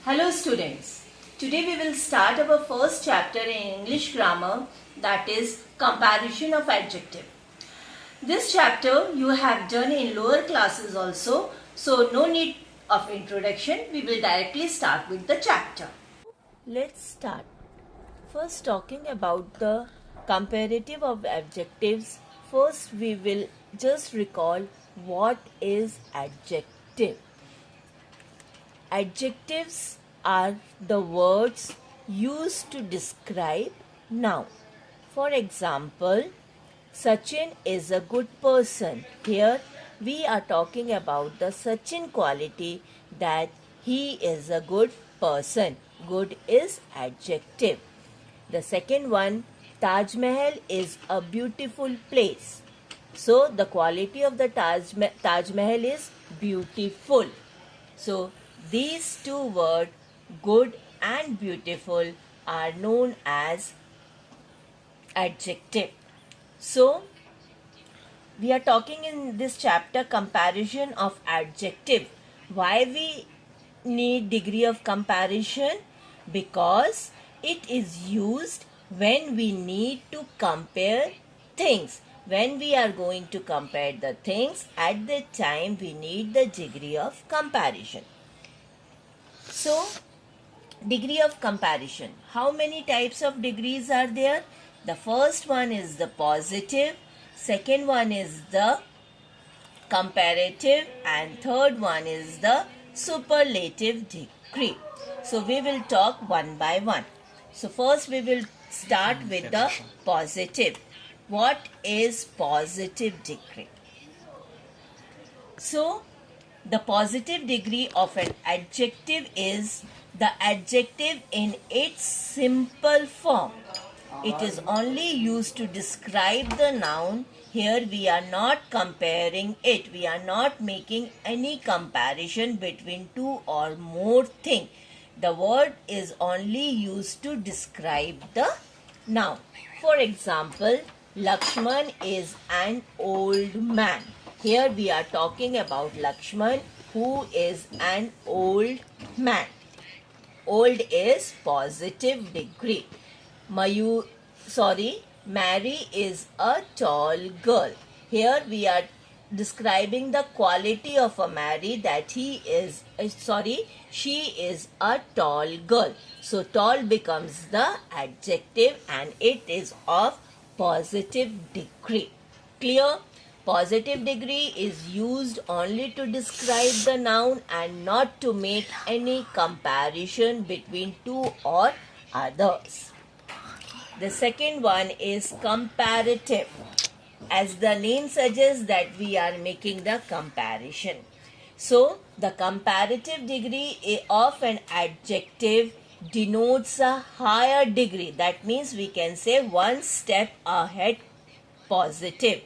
Hello students, today we will start our first chapter in English grammar, that is comparison of adjective. This chapter you have done in lower classes also, so no need of introduction, we will directly start with the chapter. Let's start. First, talking about the comparative of adjectives. First, we will just recall what is adjective. Adjectives are the words used to describe noun. For example, Sachin is a good person. Here we are talking about the Sachin quality, that he is a good person. Good is adjective. The second one, Taj Mahal is a beautiful place. So the quality of the Taj Mahal is beautiful. So these two words, good and beautiful, are known as adjective. So we are talking in this chapter comparison of adjective. Why we need degree of comparison? Because it is used when we need to compare things. When we are going to compare the things, at that time we need the degree of comparison. So, degree of comparison. How many types of degrees are there? The first one is the positive, second one is the comparative, and third one is the superlative degree. So we will talk one by one. So first we will start with the positive. What is positive degree? So the positive degree of an adjective is the adjective in its simple form. It is only used to describe the noun. Here we are not comparing it. We are not making any comparison between two or more things. The word is only used to describe the noun. For example, Lakshman is an old man. Here we are talking about Lakshman, who is an old man. Old is positive degree. Mary is a tall girl. Here we are describing the quality of a Mary, that she is a tall girl. So tall becomes the adjective and it is of positive degree. Clear? Positive degree is used only to describe the noun and not to make any comparison between two or others. The second one is comparative. As the name suggests, that we are making the comparison. So, the comparative degree of an adjective denotes a higher degree. That means we can say one step ahead positive.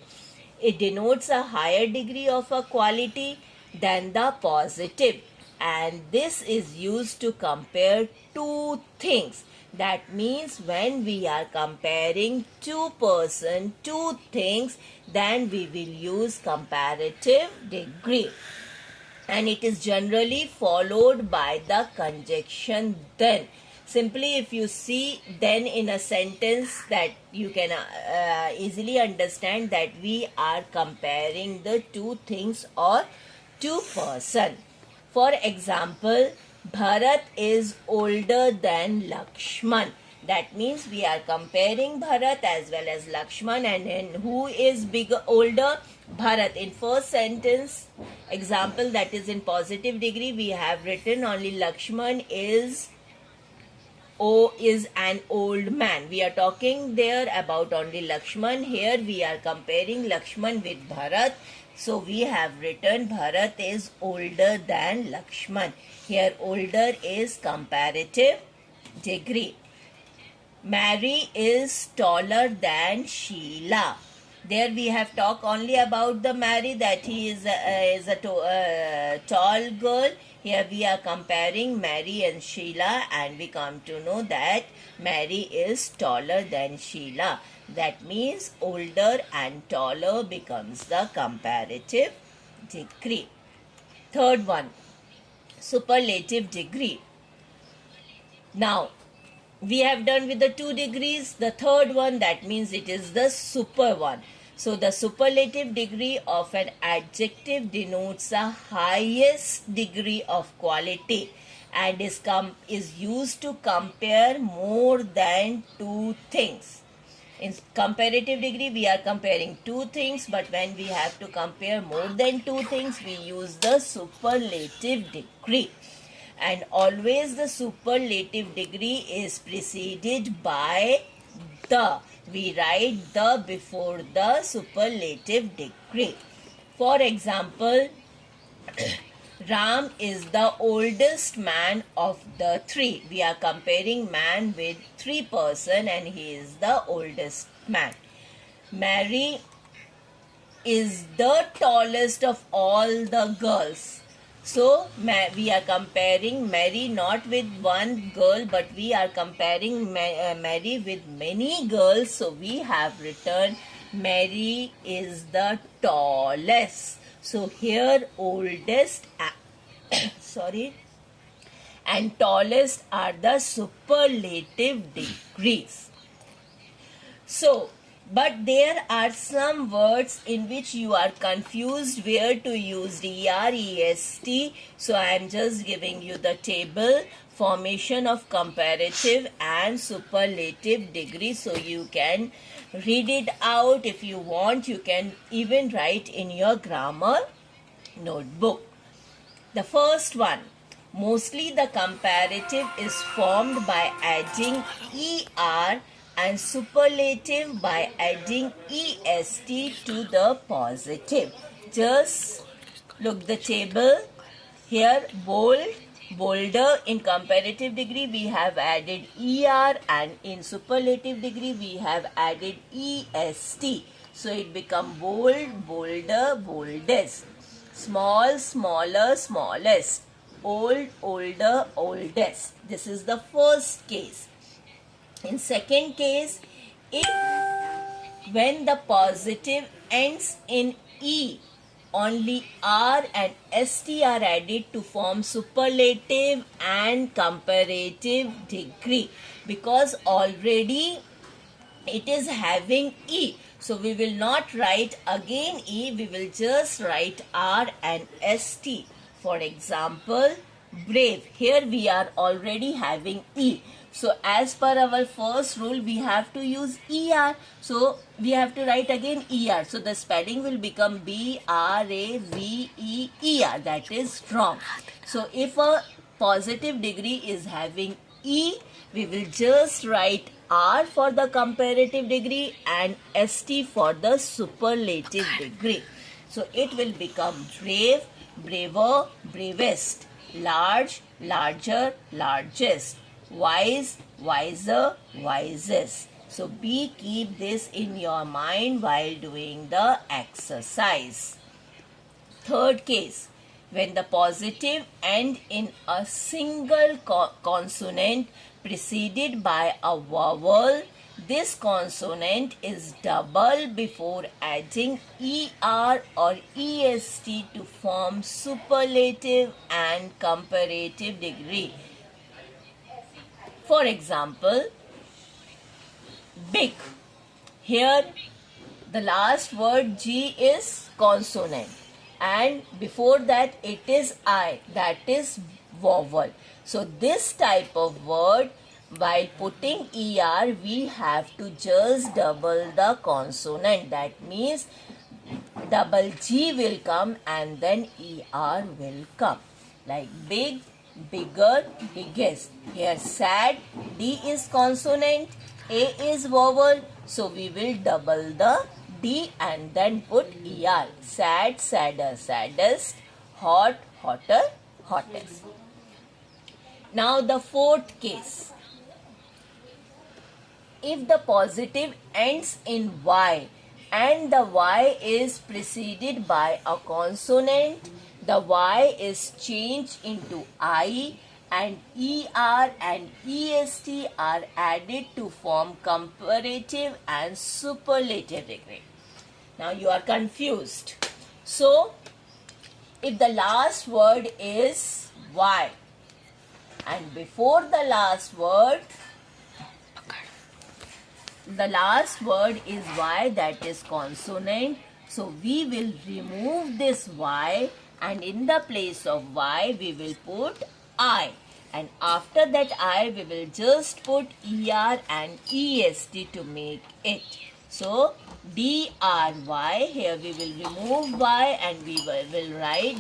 It denotes a higher degree of a quality than the positive, and this is used to compare two things. That means when we are comparing two persons, two things, then we will use comparative degree. And it is generally followed by the conjunction then. Simply, if you see then in a sentence, that you can easily understand that we are comparing the two things or two persons. For example, Bharat is older than Lakshman. That means we are comparing Bharat as well as Lakshman, and who is older? Bharat. In first sentence example, that is in positive degree, we have written only Lakshman is an old man. We are talking there about only Lakshman. Here we are comparing Lakshman with Bharat. So we have written Bharat is older than Lakshman. Here older is comparative degree. Mary is taller than Sheila. There we have talked only about the Mary, that he is a tall girl. Here we are comparing Mary and Sheila, and we come to know that Mary is taller than Sheila. That means older and taller becomes the comparative degree. Third one, superlative degree. Now, we have done with the 2 degrees. The third one, that means it is the super one. So the superlative degree of an adjective denotes a highest degree of quality and is used to compare more than two things. In comparative degree, we are comparing two things, but when we have to compare more than two things, we use the superlative degree. And always the superlative degree is preceded by the. We write the before the superlative degree. For example, Ram is the oldest man of the three. We are comparing man with three person and he is the oldest man. Mary is the tallest of all the girls. So we are comparing Mary not with one girl, but we are comparing Mary with many girls. So we have written Mary is the tallest. So here oldest and tallest are the superlative degrees. So, but there are some words in which you are confused where to use er, est. So I am just giving you the table, formation of comparative and superlative degree. So you can read it out. If you want, you can even write in your grammar notebook. The first one, mostly the comparative is formed by adding er and superlative by adding est to the positive. Just look the table. Here bold, bolder. In comparative degree we have added er and in superlative degree we have added est. So it become bold, bolder, boldest. Small, smaller, smallest. Old, older, oldest. This is the first case. In second case, if when the positive ends in E, only R and ST are added to form superlative and comparative degree, because already it is having E. So we will not write again E, we will just write R and ST. For example, brave. Here we are already having E. So as per our first rule, we have to use ER. So we have to write again ER. So the spelling will become BRAVEER. That is strong. So if a positive degree is having E, we will just write R for the comparative degree and ST for the superlative degree. So it will become brave, braver, bravest, large, larger, largest, wise, wiser, wisest. So keep this in your mind while doing the exercise. Third case, when the positive end in a single consonant preceded by a vowel, this consonant is double before adding ER or EST to form superlative and comparative degree. For example, big. Here the last word G is consonant and before that it is I, that is vowel. So this type of word, while putting ER, we have to just double the consonant. That means double G will come and then ER will come. Like big, bigger, biggest. Here sad, D is consonant, A is vowel. So we will double the D and then put ER. Sad, sadder, saddest. Hot, hotter, hottest. Now the fourth case. If the positive ends in Y and the Y is preceded by a consonant, the Y is changed into I and ER and EST are added to form comparative and superlative degree. Now you are confused. So, if the last word is Y and before the last word is Y, that is consonant. So we will remove this Y and in the place of Y we will put I. And after that I we will just put ER and EST to make it. So DRY, here we will remove Y and we will write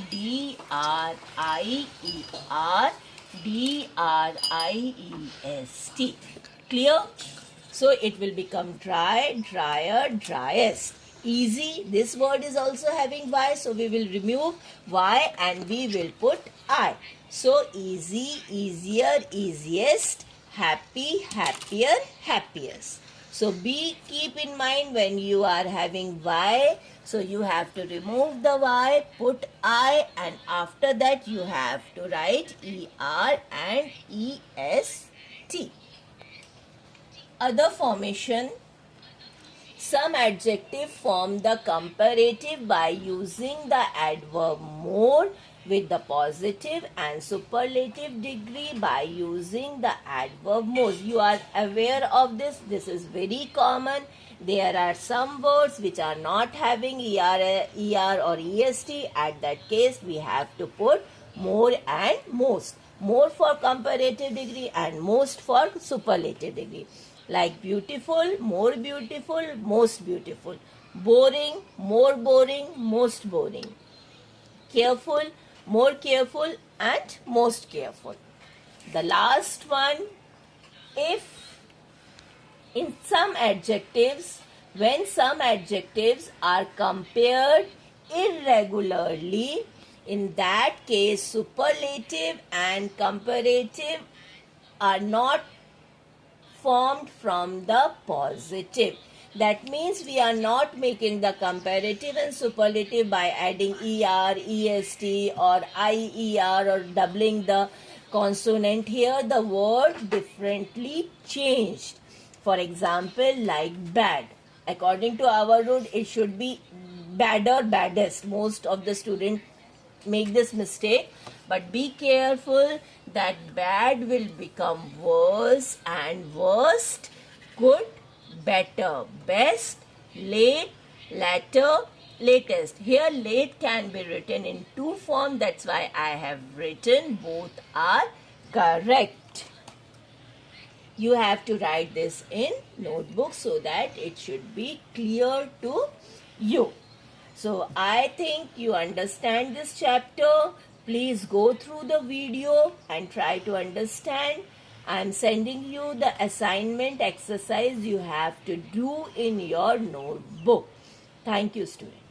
DRIEST. Clear? So it will become dry, drier, driest. Easy. This word is also having Y, so we will remove Y and we will put I. So easy, easier, easiest, happy, happier, happiest. So keep in mind when you are having Y, so you have to remove the Y, put I, and after that you have to write ER and EST. Other formation. Some adjective form the comparative by using the adverb more with the positive and superlative degree by using the adverb most. You are aware of this. This is very common. There are some words which are not having ER or EST. At that case, we have to put more and most. More for comparative degree and most for superlative degree. Like beautiful, more beautiful, most beautiful. Boring, more boring, most boring. Careful, more careful, and most careful. The last one, if in some adjectives, when some adjectives are compared irregularly, in that case superlative and comparative are not formed from the positive. That means we are not making the comparative and superlative by adding ER, EST or IER or doubling the consonant. Here the word differently changed. For example, like bad. According to our rule, it should be badder, baddest. Most of the students make this mistake, but be careful that bad will become worse and worst, good, better, best, late, latter, latest. Here late can be written in two forms. That's why I have written both are correct. You have to write this in notebook so that it should be clear to you. So I think you understand this chapter. Please go through the video and try to understand. I am sending you the assignment exercise you have to do in your notebook. Thank you, students.